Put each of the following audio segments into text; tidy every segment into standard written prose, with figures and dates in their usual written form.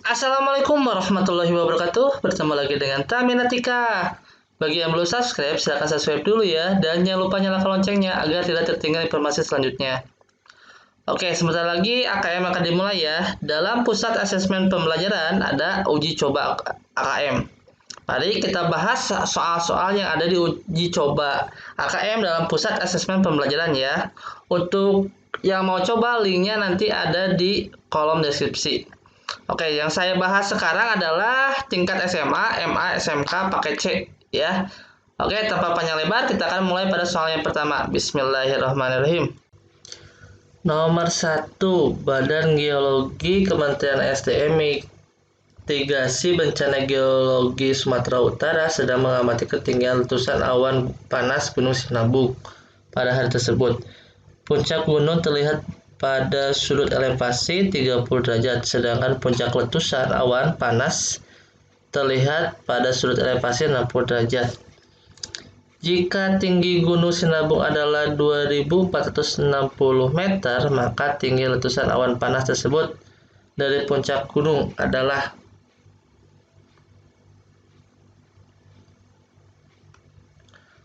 Assalamualaikum warahmatullahi wabarakatuh. Bertemu lagi dengan Taminatika. Bagi yang belum subscribe, silahkan subscribe dulu ya. Dan jangan lupa nyalakan loncengnya agar tidak tertinggal informasi selanjutnya. Oke, sebentar lagi AKM akan dimulai ya. Dalam pusat asesmen pembelajaran ada uji coba AKM. Mari kita bahas soal-soal yang ada di uji coba AKM dalam pusat asesmen pembelajaran ya. Untuk yang mau coba, linknya nanti ada di kolom deskripsi. Oke, yang saya bahas sekarang adalah tingkat SMA, MA, SMK pakai C ya. Oke, tanpa panjang lebar kita akan mulai pada soal yang pertama. Bismillahirrahmanirrahim. Nomor 1, Badan Geologi Kementerian SDM Mitigasi Bencana Geologi Sumatera Utara sedang mengamati ketinggian letusan awan panas Gunung Sinabung pada hari tersebut. Puncak gunung terlihat pada sudut elevasi 30 derajat, sedangkan puncak letusan awan panas terlihat pada sudut elevasi 60 derajat. Jika tinggi Gunung Sinabung adalah 2460 meter, maka tinggi letusan awan panas tersebut dari puncak gunung adalah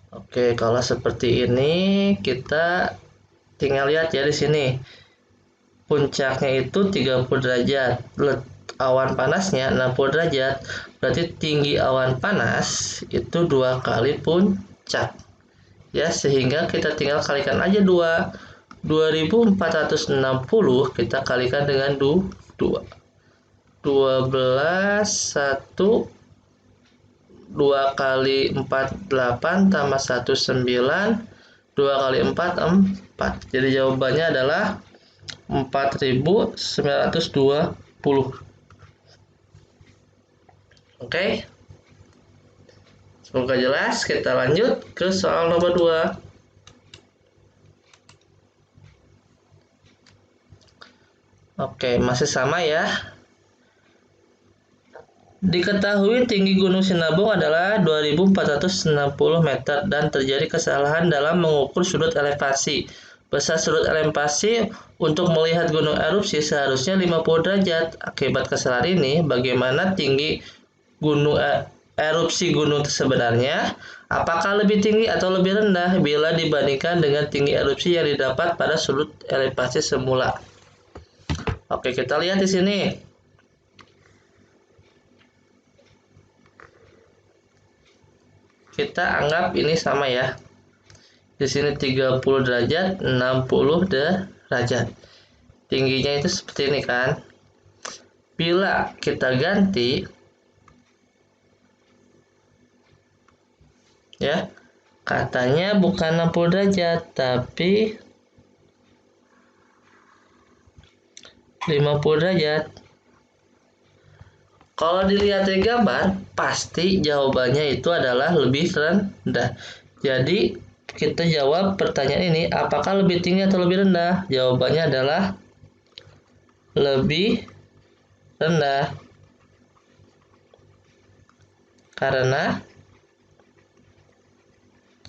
Oke, kalau seperti ini kita tinggal lihat ya di sini. Puncaknya itu 30 derajat, awan panasnya 60 derajat, berarti tinggi awan panas itu 2 kali puncak ya, sehingga kita tinggal kalikan aja 2460 kita kalikan dengan 2 12 1 2 kali 4 8 tambah 1 9 2 kali 4 4. Jadi jawabannya adalah 4920. Oke. Semoga jelas. Kita lanjut ke soal nomor 2. Oke, masih sama ya. Diketahui tinggi Gunung Sinabung adalah 2460 meter dan terjadi kesalahan dalam mengukur sudut elevasi. Besar sudut elevasi untuk melihat gunung erupsi seharusnya 50 derajat. Akibat kesalahan ini, bagaimana tinggi gunung erupsi gunung sebenarnya? Apakah lebih tinggi atau lebih rendah bila dibandingkan dengan tinggi erupsi yang didapat pada sudut elevasi semula? Oke, kita lihat di sini. Kita anggap ini sama ya. Di sini 30 derajat, 60 derajat. Tingginya itu seperti ini kan. Bila kita ganti ya, katanya bukan 60 derajat tapi 50 derajat. Kalau dilihat dari gambar, pasti jawabannya itu adalah lebih rendah. Jadi, kita jawab pertanyaan ini, apakah lebih tinggi atau lebih rendah? Jawabannya adalah lebih rendah. Karena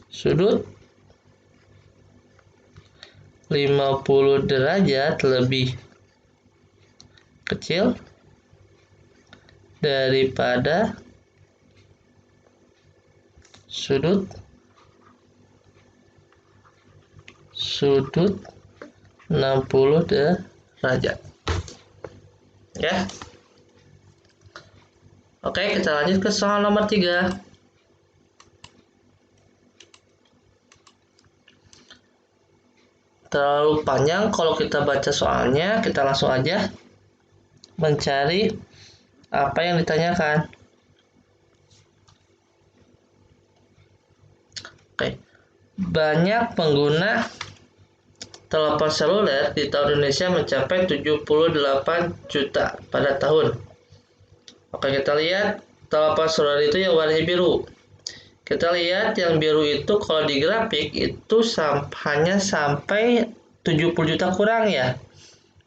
sudut 50 derajat lebih kecil daripada sudut 60 derajat ya. Oke, kita lanjut ke soal nomor 3. Terlalu panjang kalau kita baca soalnya, kita langsung aja mencari apa yang ditanyakan. Oke. Banyak pengguna telepon seluler di tahun Indonesia mencapai 78 juta pada tahun. Oke, kita lihat telepon seluler itu yang warnanya biru. Kita lihat yang biru itu kalau di grafik itu hanya sampai 70 juta kurang ya.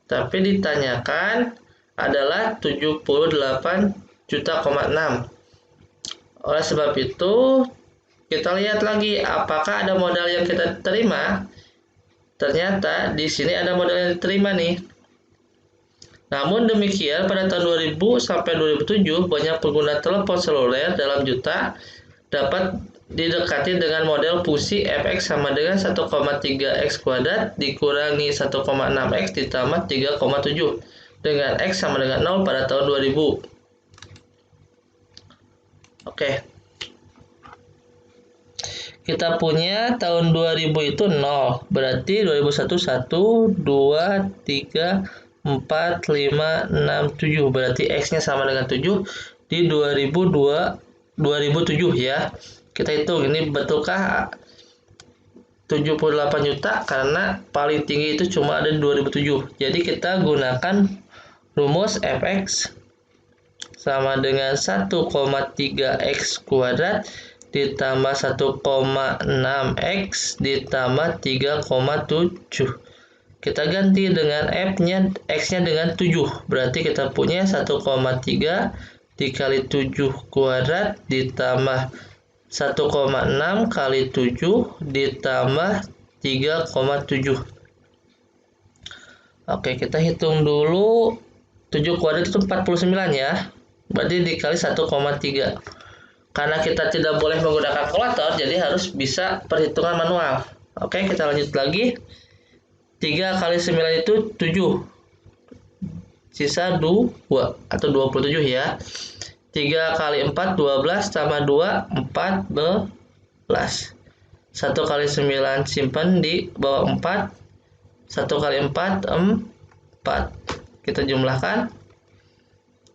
Tapi ditanyakan adalah 78 juta, 6. Oleh sebab itu, kita lihat lagi apakah ada modal yang kita terima. Ternyata di sini ada modal yang diterima nih. Namun demikian, pada tahun 2000 sampai 2007, banyak pengguna telepon seluler dalam juta dapat didekati dengan model fungsi fx sama dengan 1,3x kuadrat dikurangi 1,6x ditambah 3,7 dengan x sama dengan 0 pada tahun 2000. Oke. Kita punya tahun 2000 itu 0. Berarti 2001 1, 2, 3, 4, 5, 6, 7. Berarti X-nya sama dengan 7 di 2007 ya. Kita hitung ini betulkah 78 juta karena paling tinggi itu cuma ada di 2007. Jadi kita gunakan rumus fx sama dengan 1,3x kuadrat ditambah 1,6x ditambah 3,7. Kita ganti dengan x-nya dengan 7. Berarti kita punya 1,3 dikali 7 kuadrat ditambah 1,6 kali 7 ditambah 3,7. Oke, kita hitung dulu. 7 kuadrat itu 49 ya. Berarti dikali 1,3. Karena kita tidak boleh menggunakan kalkulator, jadi harus bisa perhitungan manual. Oke, kita lanjut lagi. 3 kali 9 itu 7. Sisa 2 atau 27 ya. 3 kali 4, 12 tambah 2, 14. 1 kali 9 simpan di bawah 4. 1 kali 4, 4. Kita jumlahkan.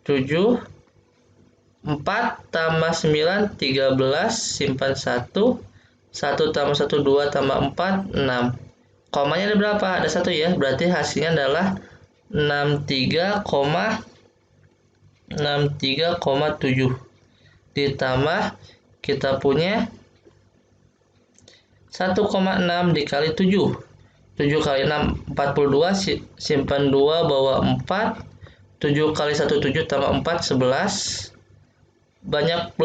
7. 4 tambah 9, 13, simpan 1. 1 tambah 1, 2 tambah 4, 6. Komanya ada berapa? Ada 1 ya, berarti hasilnya adalah 63,7. Ditambah kita punya 1,6 dikali 7. 7 kali 6, 42, simpan 2, bawa 4. 7 kali 1, 7 tambah 4, 11. Banyak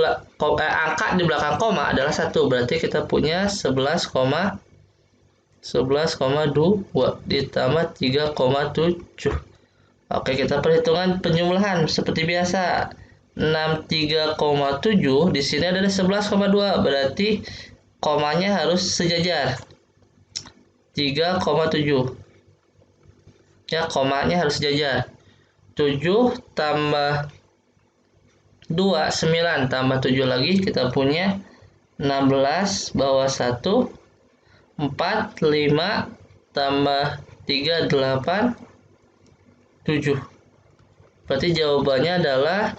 angka di belakang koma adalah 1, berarti kita punya 11,2 ditambah 3,7. Oke, kita perhitungan penjumlahan seperti biasa. 63,7 di sini ada 11,2, berarti komanya harus sejajar. 3,7. Ya, komanya harus sejajar. 7 tambah 2, 9 tambah 7 lagi, kita punya 16 bawah 1, 4, 5 tambah 3, 8, 7. Berarti jawabannya adalah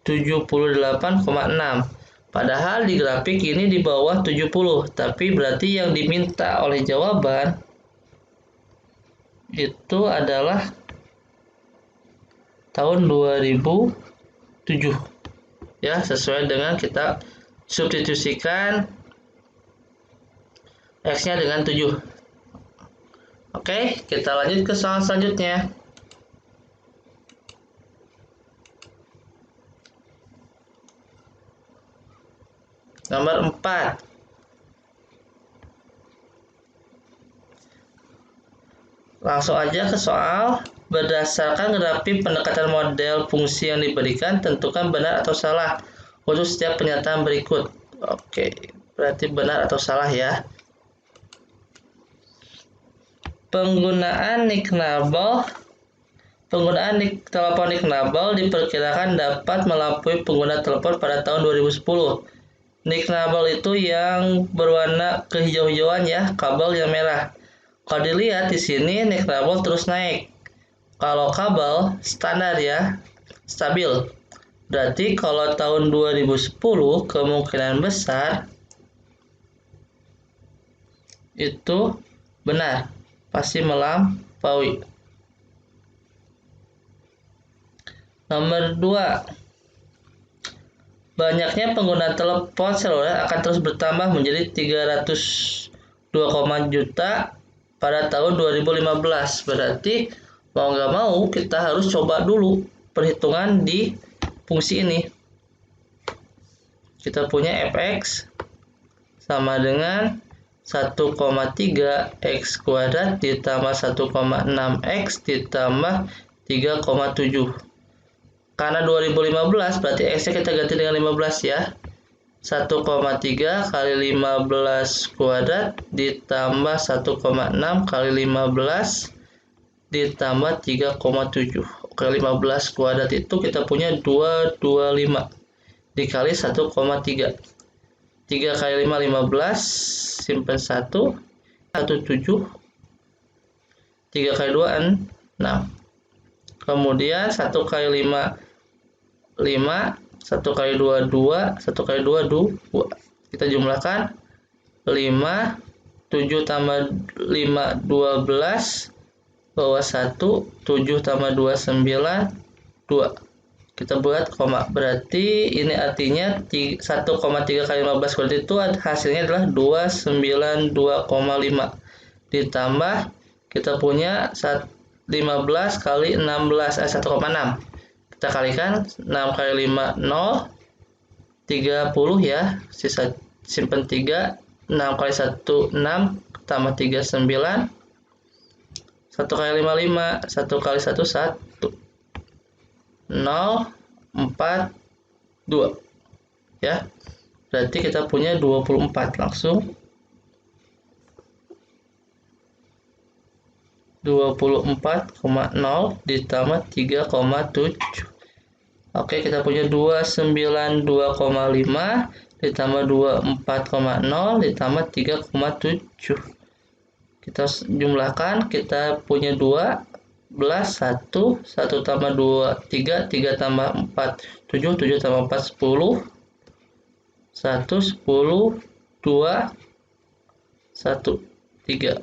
78,6. Padahal di grafik ini di bawah 70, tapi berarti yang diminta oleh jawaban itu adalah tahun 2007. Ya, sesuai dengan kita substitusikan X-nya dengan 7. Oke, kita lanjut ke soal selanjutnya. Nomor 4. Langsung aja ke soal. Berdasarkan grafik pendekatan model fungsi yang diberikan, tentukan benar atau salah untuk setiap pernyataan berikut. Oke, berarti benar atau salah ya. Penggunaan telepon nicknable diperkirakan dapat melampaui pengguna telepon pada tahun 2010. Nicknable itu yang berwarna kehijau-hijauan ya, kabel yang merah. Kalau dilihat di sini nicknable terus naik. Kalau kabel standar ya, stabil. Berarti kalau tahun 2010 kemungkinan besar itu benar, pasti melampaui. Nomor 2. Banyaknya pengguna telepon seluler akan terus bertambah menjadi 302, juta pada tahun 2015. Berarti mau nggak mau kita harus coba dulu perhitungan di fungsi ini. Kita punya fx sama dengan 1,3x kuadrat ditambah 1,6x ditambah 3,7. Karena 2015 berarti X-nya kita ganti dengan 15 ya. 1,3 kali 15 kuadrat ditambah 1,6 kali 15 ditambah 3,7. Oke, 15 kuadrat itu kita punya 225 dikali 1,3. 3 kali 5, 15, simpan 1, 17, 3 kali 2, 6. Kemudian 1 kali 5, 5, 1 kali 2, 2, 1 kali 2, 2. Kita jumlahkan 5, 7 tambah 5, 12, bawah 1, 7 tambah 2, 9, 2. Kita buat koma. Berarti ini artinya 1,3 kali 15 kuadrat itu hasilnya adalah 292,5. Ditambah kita punya 15 kali 16, 1,6. Kita kalikan 6 kali 5, 0, 30 ya. Sisa simpan 3, 6 kali 1, 6, tambah 3, 9. 1 kali 5, 5, 1 kali 1, 1. 0, 4, 2 ya, berarti kita punya 24 langsung 24,0 ditambah 3,7. Oke, kita punya 292,5 ditambah 24,0 ditambah 3,7. Kita jumlahkan, kita punya 2 1 tambah 2, 3 tambah 4, 7 tambah 4, 10, 1, 10, 2, 1, 3,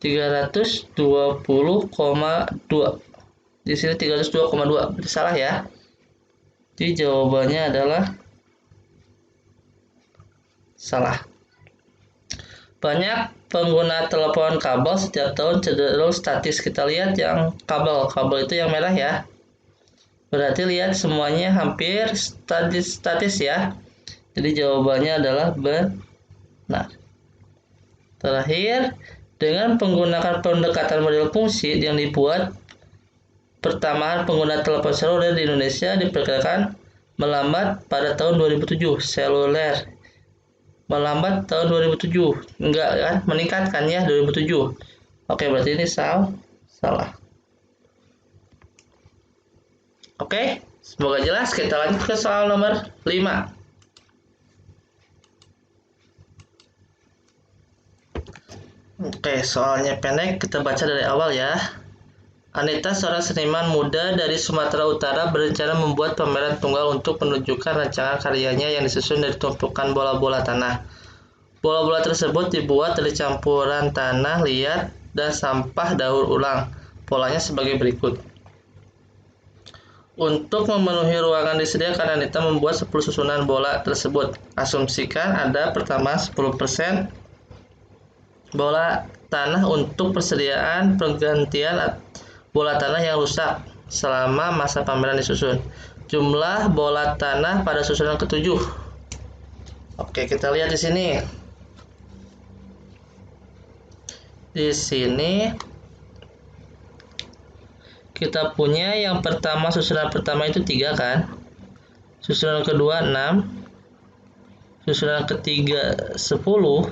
320,2. Di sini 302,2, berarti salah ya. Jadi jawabannya adalah salah. Banyak pengguna telepon kabel setiap tahun cenderung statis. Kita lihat yang kabel itu yang merah ya. Berarti lihat semuanya hampir statis ya. Jadi jawabannya adalah benar. Terakhir, dengan menggunakan pendekatan model fungsi yang dibuat, pertambahan pengguna telepon seluler di Indonesia diperkirakan melambat pada tahun 2007. Seluler melambat tahun 2007, enggak kan, meningkat kan ya 2007. Oke, berarti ini salah. Oke, semoga jelas. Kita lanjut ke soal nomor 5. Oke, soalnya pendek, kita baca dari awal ya. Anita, seorang seniman muda dari Sumatera Utara, berencana membuat pameran tunggal untuk menunjukkan rancangan karyanya yang disusun dari tumpukan bola-bola tanah. Bola-bola tersebut dibuat dari campuran tanah liat dan sampah daur ulang. Polanya sebagai berikut. Untuk memenuhi ruangan disediakan, Anita membuat 10 susunan bola tersebut. Asumsikan ada pertama 10% bola tanah untuk persediaan pergantian bola tanah yang rusak selama masa pameran disusun. Jumlah bola tanah pada susunan ke-7. Oke, kita lihat di sini. Di sini kita punya yang pertama, susunan pertama itu 3 kan. Susunan kedua 6. Susunan ketiga 10.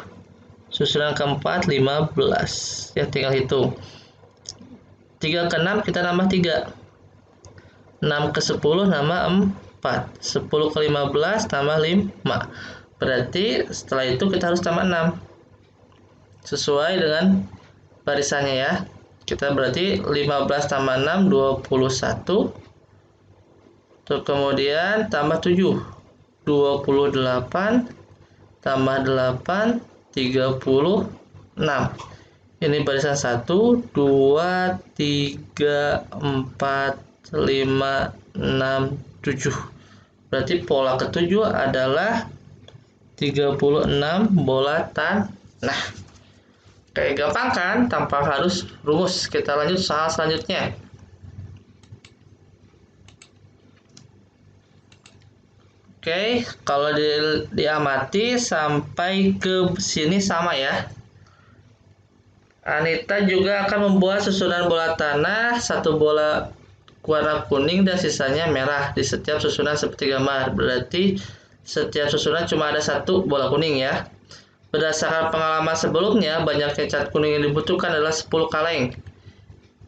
Susunan keempat 15. Ya, tinggal hitung. 3 ke 6 kita nambah 3. 6 ke 10 nambah 4. 10 ke 15 tambah 5. Berarti setelah itu kita harus tambah 6. Sesuai dengan barisannya ya. Kita berarti 15 tambah 6 21. Terus kemudian tambah 7 28 tambah 8 36. Ini barisan 1 2 3 4 5 6 7. Berarti pola ke-7 adalah 36 bola tanah. Oke, gampang kan? Tanpa harus rumus. Kita lanjut soal selanjutnya. Oke, kalau diamati sampai ke sini sama ya. Anita juga akan membuat susunan bola tanah, satu bola warna kuning dan sisanya merah di setiap susunan seperti gambar. Berarti setiap susunan cuma ada satu bola kuning ya. Berdasarkan pengalaman sebelumnya, banyaknya cat kuning yang dibutuhkan adalah 10 kaleng.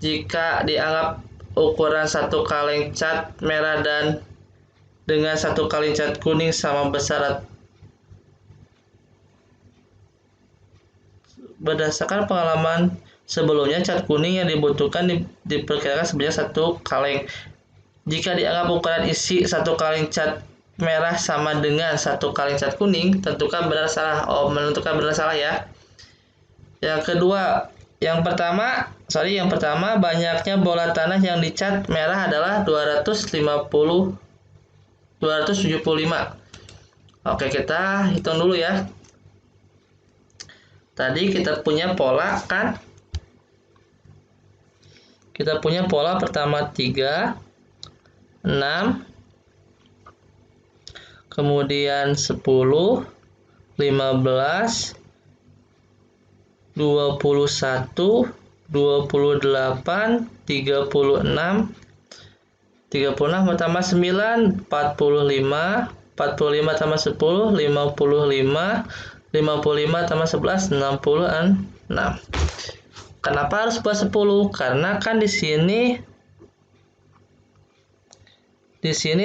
Jika dianggap ukuran satu kaleng cat merah dan dengan satu kaleng cat kuning sama besar. Berdasarkan pengalaman sebelumnya, cat kuning yang dibutuhkan diperkirakan sebanyak satu kaleng. Jika dianggap ukuran isi satu kaleng cat merah sama dengan satu kaleng cat kuning, tentukan benar salah. Menentukan benar salah ya. Yang pertama, banyaknya bola tanah yang dicat merah adalah 275. Oke, kita hitung dulu ya. Tadi kita punya pola kan? Kita punya pola pertama 3, 6, kemudian 10, 15, 21, 28, 36 tambah 9, 45, 45 tambah 10, 55, 55 tambah 11, 66. Kenapa harus buat 10? Karena kan di sini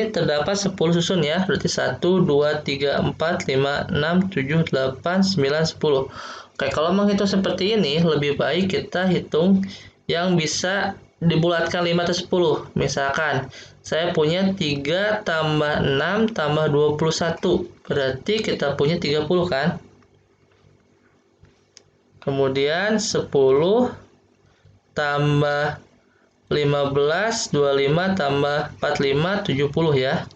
terdapat 10 susun ya. Berarti 1, 2, 3, 4, 5, 6, 7, 8, 9, 10. Oke, kalau menghitung seperti ini, lebih baik kita hitung yang bisa dibulatkan 5 atau 10. Misalkan, saya punya 3 tambah 6 tambah 21. Berarti kita punya 30 kan? Kemudian 10 tambah 15, 25 tambah 45, 70 ya.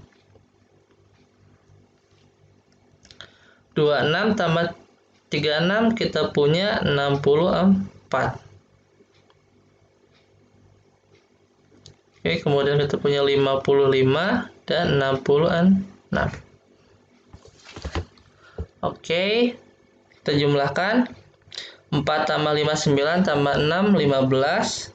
26 tambah 36 kita punya 64. Oke, kemudian kita punya 55 dan 66. Oke, kita jumlahkan. 4 tambah 5, 9 tambah 6, 15.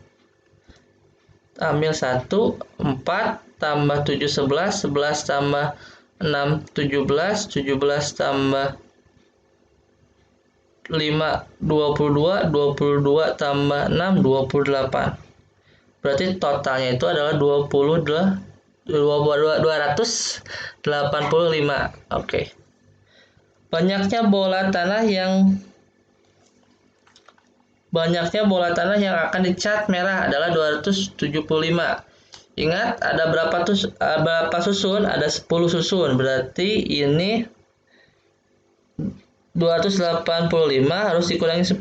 Ambil 1, 4 tambah 7, 11, 11 tambah 6, 17, 17 tambah 5, 22, 22 tambah 6, 28. Berarti totalnya itu adalah 285. Oke. Banyaknya bola tanah yang akan dicat merah adalah 275. Ingat, ada berapa susun? Ada 10 susun. Berarti ini 285 harus dikurangi 10.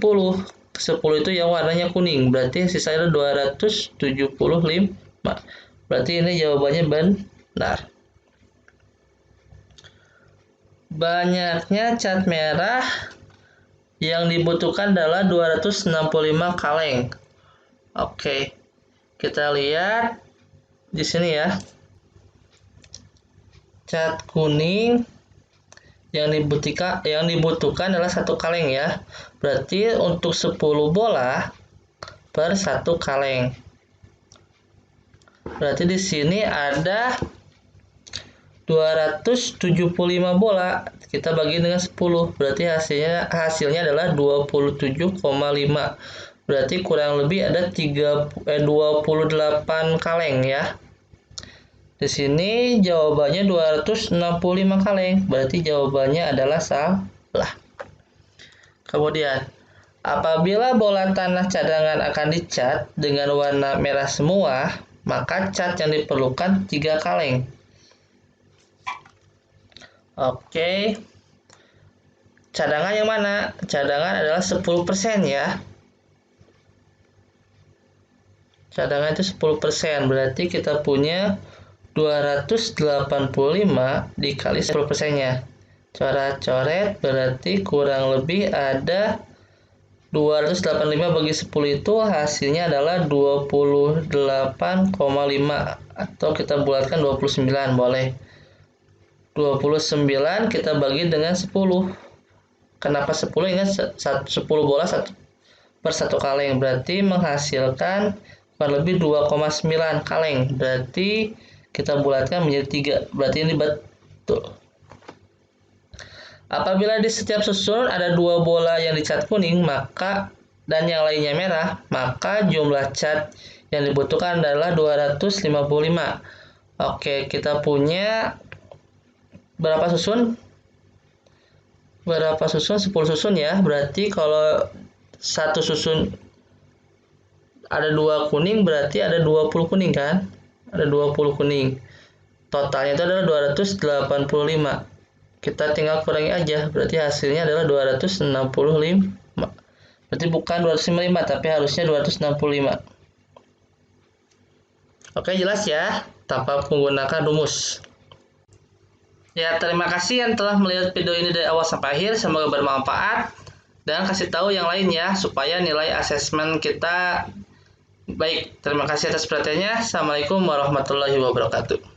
10 itu yang warnanya kuning. Berarti sisanya 275. Berarti ini jawabannya benar. Banyaknya cat merah yang dibutuhkan adalah 265 kaleng. Oke. Kita lihat di sini ya. Cat kuning yang dibutuhkan adalah 1 kaleng ya. Berarti untuk 10 bola per 1 kaleng. Berarti di sini ada 275 bola. Kita bagi dengan 10. Berarti hasilnya adalah 27,5. Berarti kurang lebih ada 28 kaleng ya. Di sini jawabannya 265 kaleng. Berarti jawabannya adalah salah. Kemudian, apabila bola tanah cadangan akan dicat dengan warna merah semua, maka cat yang diperlukan 3 kaleng. Oke. Cadangan yang mana? Cadangan adalah 10% ya. Cadangan itu 10%. Berarti kita punya 285 dikali 10%-nya. Coret-coret berarti kurang lebih ada 285 bagi 10 itu hasilnya adalah 28,5 atau kita bulatkan 29 boleh. 29 kita bagi dengan 10. Kenapa 10? Ingat 10 bola 1 per 1 kaleng, berarti menghasilkan kurang lebih 2,9 kaleng. Berarti kita bulatkan menjadi 3, berarti ini betul. Apabila di setiap susun ada 2 bola yang dicat kuning dan yang lainnya merah, maka jumlah cat yang dibutuhkan adalah 255. Oke, kita punya berapa susun? 10 susun ya. Berarti kalau satu susun ada 2 kuning, berarti ada 20 kuning kan? Ada 20 kuning. Totalnya itu adalah 285. Kita tinggal kurangi aja, berarti hasilnya adalah 265. Berarti bukan 255, tapi harusnya 265. Oke, jelas ya, tanpa menggunakan rumus. Ya, terima kasih yang telah melihat video ini dari awal sampai akhir. Semoga bermanfaat. Dan kasih tahu yang lainnya supaya nilai asesmen kita baik. Terima kasih atas perhatiannya. Assalamualaikum warahmatullahi wabarakatuh.